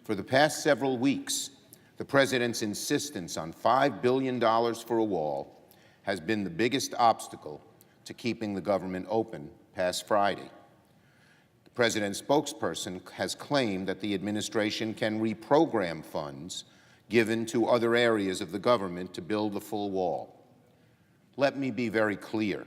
For the past several weeks, the President's insistence on $5 billion for a wall has been the biggest obstacle to keeping the government open past Friday. The President's spokesperson has claimed that the administration can reprogram funds given to other areas of the government to build the full wall. Let me be very clear.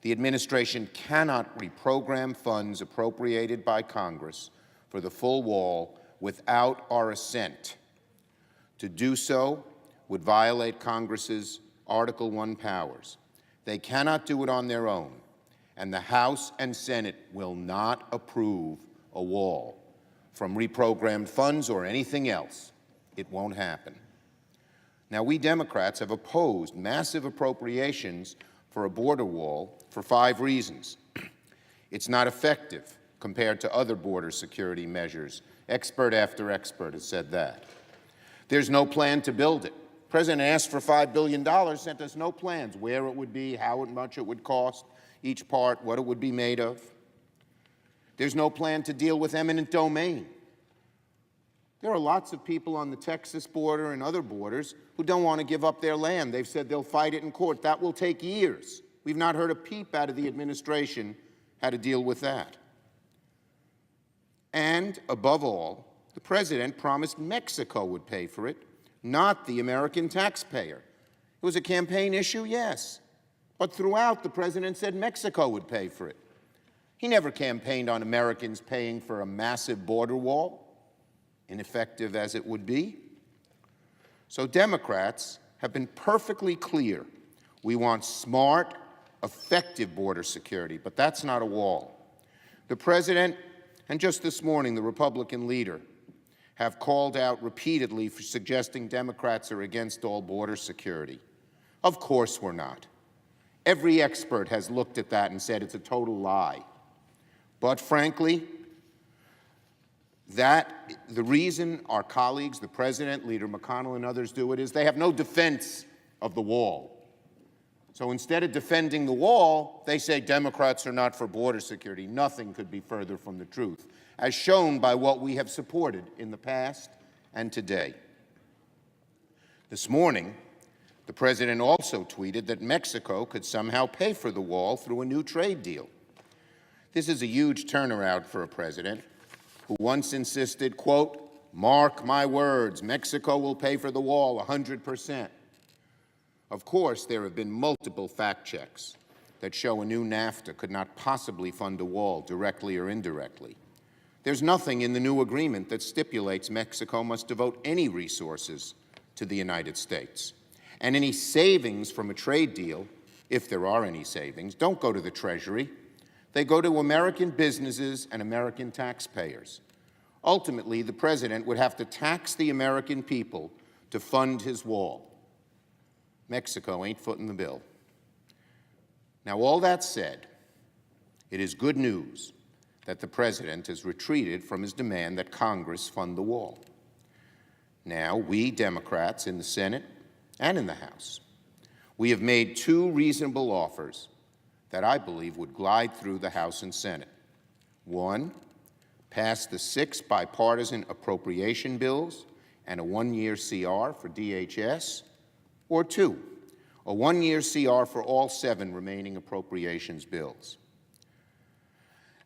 The administration cannot reprogram funds appropriated by Congress for the full wall without our assent. To do so would violate Congress's Article I powers. They cannot do it on their own, and the House and Senate will not approve a wall from reprogrammed funds or anything else. It won't happen. Now, we Democrats have opposed massive appropriations for a border wall for 5 reasons. It's not effective compared to other border security measures. Expert after expert has said that. There's no plan to build it. The President asked for $5 billion, sent us no plans, where it would be, how much it would cost, each part, what it would be made of. There's no plan to deal with eminent domain. There are lots of people on the Texas border and other borders who don't want to give up their land. They've said they'll fight it in court. That will take years. We've not heard a peep out of the administration how to deal with that. And above all, the President promised Mexico would pay for it, not the American taxpayer. It was a campaign issue, yes, but throughout the President said Mexico would pay for it. He never campaigned on Americans paying for a massive border wall, ineffective as it would be. So Democrats have been perfectly clear. We want smart, effective border security, but that's not a wall. The President, and just this morning the Republican leader, have called out repeatedly for suggesting Democrats are against all border security. Of course we're not. Every expert has looked at that and said it's a total lie. But frankly, the reason our colleagues, the President, Leader McConnell, and others do it is they have no defense of the wall. So instead of defending the wall, they say Democrats are not for border security. Nothing could be further from the truth, as shown by what we have supported in the past and today. This morning, the President also tweeted that Mexico could somehow pay for the wall through a new trade deal. This is a huge turnaround for a president who once insisted, quote, "Mark my words, Mexico will pay for the wall 100%. Of course, there have been multiple fact checks that show a new NAFTA could not possibly fund a wall, directly or indirectly. There's nothing in the new agreement that stipulates Mexico must devote any resources to the United States. And any savings from a trade deal, if there are any savings, don't go to the Treasury. They go to American businesses and American taxpayers. Ultimately, the President would have to tax the American people to fund his wall. Mexico ain't footing the bill." Now, all that said, it is good news that the President has retreated from his demand that Congress fund the wall. Now, we Democrats in the Senate and in the House, we have made 2 reasonable offers that I believe would glide through the House and Senate. 1, pass the 6 bipartisan appropriation bills and a 1-year CR for DHS, or 2, a 1-year CR for all 7 remaining appropriations bills.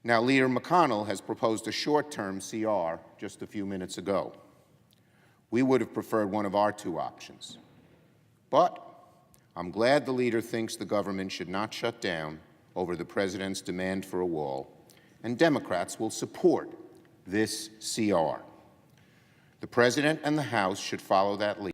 Now, Leader McConnell has proposed a short-term CR just a few minutes ago. We would have preferred one of our 2 options. But I'm glad the leader thinks the government should not shut down over the President's demand for a wall, and Democrats will support this CR. The President and the House should follow that lead.